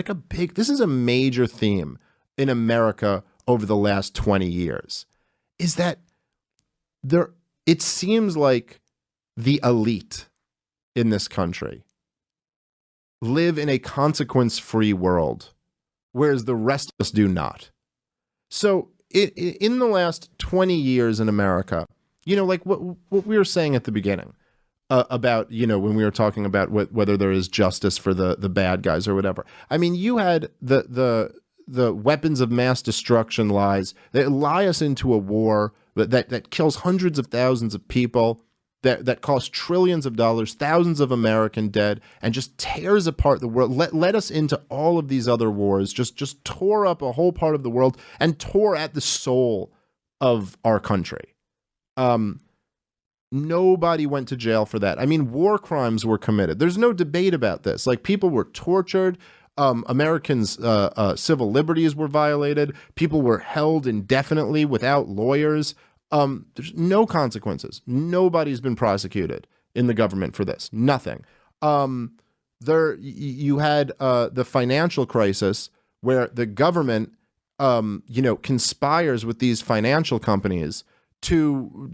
this is a major theme in America over the last 20 years, is that it seems like the elite in this country live in a consequence-free world, whereas the rest of us do not. So in the last 20 years in America, like what we were saying at the beginning about, when we were talking about whether there is justice for the bad guys or whatever. I mean, you had the weapons of mass destruction lies that lie us into a war that kills hundreds of thousands of people, that costs trillions of dollars, thousands of American dead, and just tears apart the world, led us into all of these other wars, just tore up a whole part of the world and tore at the soul of our country. Nobody went to jail for that. I mean, war crimes were committed. There's no debate about this. Like, people were tortured. Americans' civil liberties were violated. People were held indefinitely without lawyers. There's no consequences. Nobody's been prosecuted in the government for this. Nothing. You had the financial crisis where the government, conspires with these financial companies to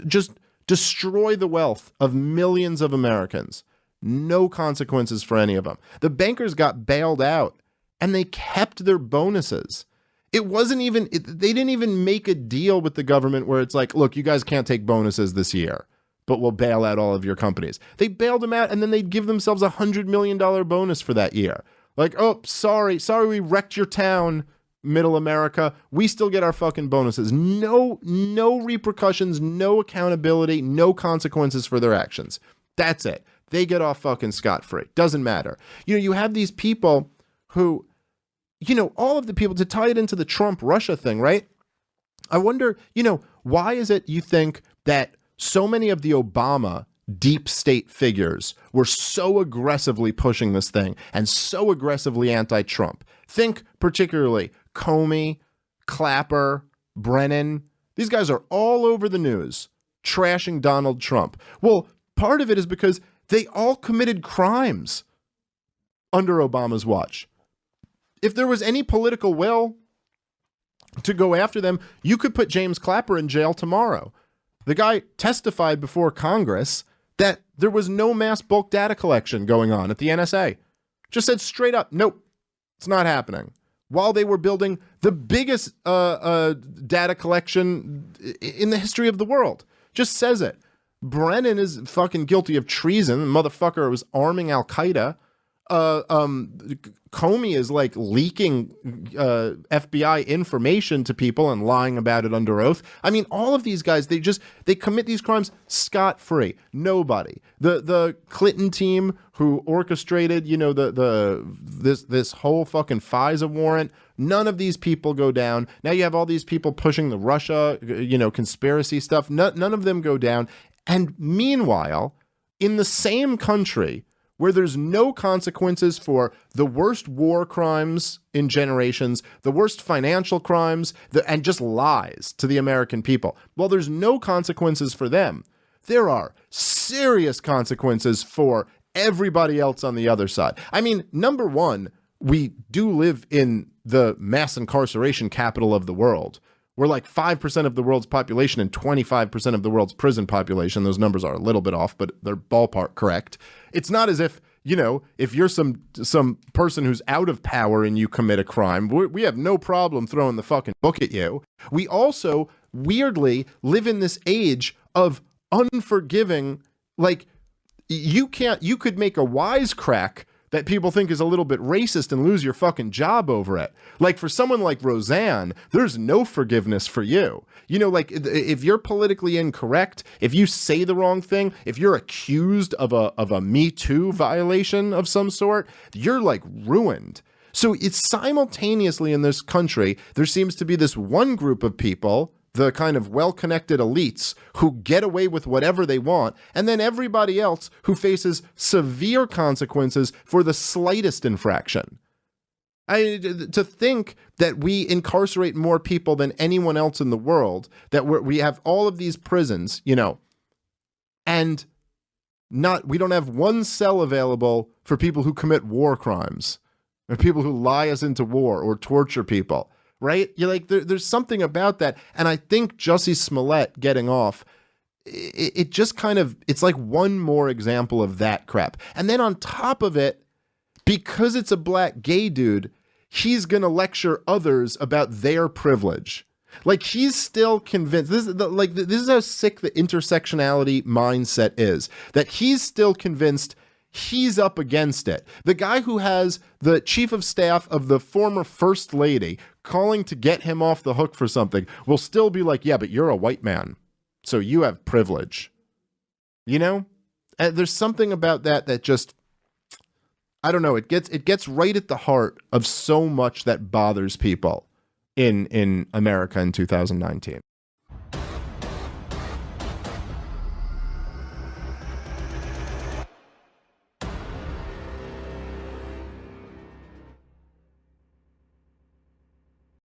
just destroy the wealth of millions of Americans. No consequences for any of them. The bankers got bailed out and they kept their bonuses. It wasn't even, they didn't even make a deal with the government where it's like, look, you guys can't take bonuses this year, but we'll bail out all of your companies. They bailed them out and then they'd give themselves $100 million bonus for that year. Like, oh, sorry, we wrecked your town, middle America. We still get our fucking bonuses. No repercussions, no accountability, no consequences for their actions. That's it. They get off fucking scot-free. Doesn't matter. You have these people who, all of the people, to tie it into the Trump-Russia thing, right? I wonder, why is it you think that so many of the Obama deep state figures were so aggressively pushing this thing and so aggressively anti-Trump? Think particularly Comey, Clapper, Brennan. These guys are all over the news trashing Donald Trump. Well, part of it is because they all committed crimes under Obama's watch. If there was any political will to go after them, you could put James Clapper in jail tomorrow. The guy testified before Congress that there was no mass bulk data collection going on at the NSA. Just said straight up, nope, it's not happening. While they were building the biggest data collection in the history of the world. Just says it. Brennan is fucking guilty of treason. The motherfucker was arming Al-Qaeda. Comey is like leaking FBI information to people and lying about it under oath. I mean, all of these guys, they commit these crimes scot-free. Nobody. The Clinton team who orchestrated, this whole fucking FISA warrant, none of these people go down. Now you have all these people pushing the Russia, conspiracy stuff. None of them go down. And meanwhile, in the same country where there's no consequences for the worst war crimes in generations, the worst financial crimes, and just lies to the American people, well, there's no consequences for them. There are serious consequences for everybody else on the other side. I mean, number one, we do live in the mass incarceration capital of the world. We're like 5% of the world's population and 25% of the world's prison population. Those numbers are a little bit off, but they're ballpark correct. It's not as if, if you're some person who's out of power and you commit a crime, we have no problem throwing the fucking book at you. We also, weirdly, live in this age of unforgiving, like, you could make a wisecrack that people think is a little bit racist and lose your fucking job over it. Like, for someone like Roseanne, there's no forgiveness for you. Like, if you're politically incorrect, if you say the wrong thing, if you're accused of a Me Too violation of some sort, you're like ruined. So it's simultaneously in this country, there seems to be this one group of people, the kind of well-connected elites who get away with whatever they want, and then everybody else who faces severe consequences for the slightest infraction. To think that we incarcerate more people than anyone else in the world, that we have all of these prisons, and we don't have one cell available for people who commit war crimes. or people who lie us into war or torture people, right? You're like, there's something about that. And I think Jussie Smollett getting off, it just kind of, it's like one more example of that crap. And then on top of it, because it's a black gay dude, he's going to lecture others about their privilege. Like, he's still convinced, this is how sick the intersectionality mindset is, that he's still convinced he's up against it. The guy who has the chief of staff of the former first lady calling to get him off the hook for something will still be like, yeah, but you're a white man, so you have privilege. You know? And there's something about that just, I don't know, it gets right at the heart of so much that bothers people in America in 2019.